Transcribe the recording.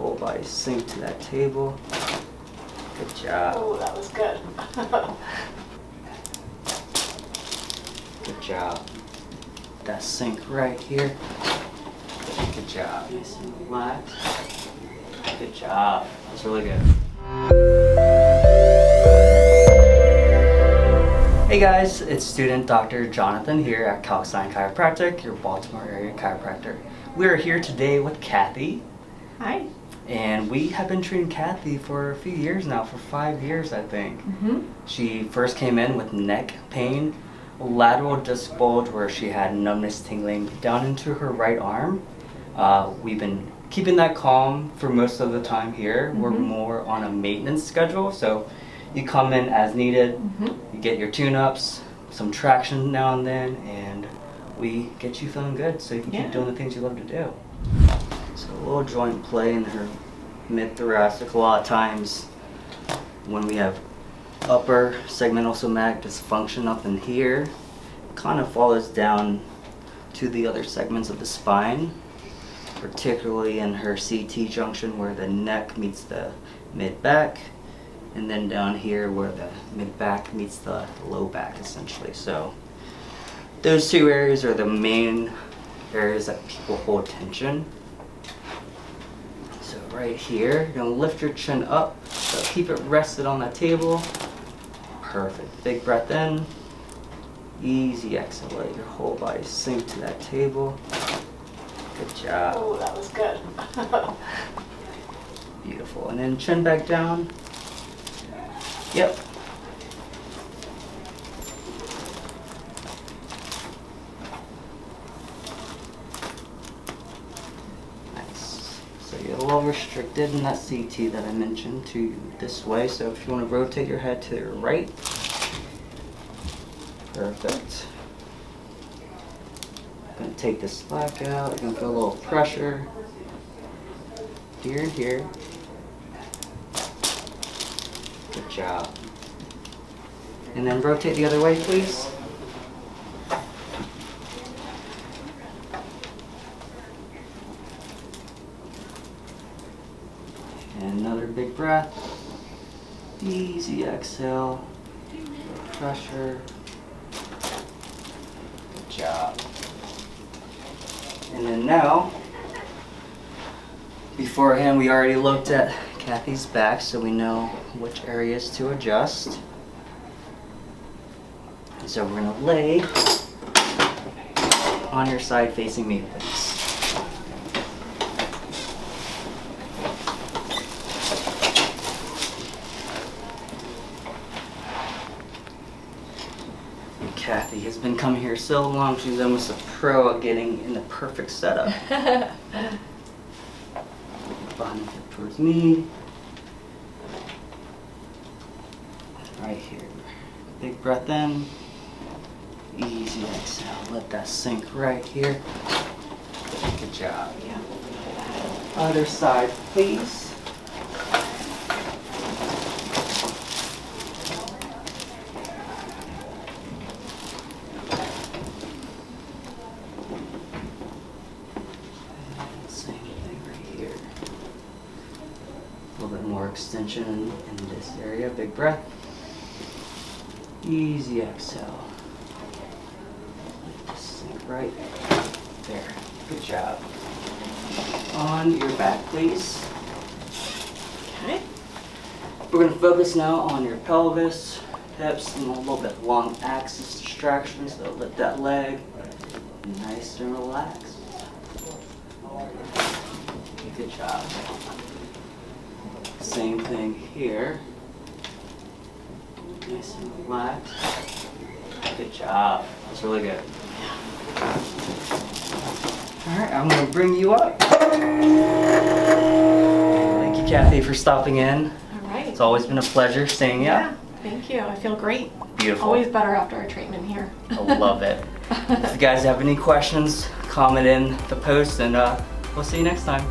whole body sink to that table. Good job. Oh, that was good. Good job. That sink right here. Good job. Nice and relaxed. Good job. That's really good. Hey guys, it's student Dr. Jonathan here at Kalkstein Chiropractic, your Baltimore area chiropractor. We are here today with Kathy. Hi. And we have been treating Kathy for a few years now, for 5 years I think. She first came in with neck pain, lateral disc bulge where she had numbness, tingling down into her right arm. We've been keeping that calm for most of the time here. We're more on a maintenance schedule, so you come in as needed, you get your tune-ups, some traction now and then, and we get you feeling good so you can keep doing the things you love to do. So a little joint play in her mid-thoracic. A lot of times when we have upper segmental somatic dysfunction up in here, it kind of follows down to the other segments of the spine, particularly in her CT junction where the neck meets the mid-back, and then down here where the mid-back meets the low back essentially. So those two areas are the main areas that people hold tension. So right here, you're gonna lift your chin up, so keep it rested on that table. Perfect. Big breath in. Easy exhale, let your whole body sink to that table. Good job. Oh, that was good. Beautiful. And then chin back down. Yep. Nice. So you're a little restricted in that CT that I mentioned to this way. So if you want to rotate your head to your right. Perfect. Gonna take this slack out. You're gonna feel a little pressure here and here. Good job. And then rotate the other way, please. And another big breath. Easy exhale. Pressure. Good job. And then now, beforehand we already looked at Kathy's back, so we know which areas to adjust. So we're gonna lay on your side facing me, please. Kathy has been coming here so long, she's almost a pro at getting in the perfect setup. Bottom hip towards me. Right here. Big breath in. Easy exhale. Let that sink right here. Good job. Other side, please. Same thing right here. A little bit more extension in this area. Big breath. Easy exhale. Just sink right there. Good job. On your back, please. Okay. We're going to focus now on your pelvis, hips, and a little bit long axis distraction. So lift that leg. Nice and relaxed. Good job. Same thing here. Nice and relaxed. Good job. That's really good. Alright, I'm going to bring you up. Thank you, Kathy, for stopping in. Alright. It's always been a pleasure seeing you. Yeah, thank you. I feel great. Beautiful. Always better after our treatment here. I love it. If you guys have any questions, comment in the post, and we'll see you next time.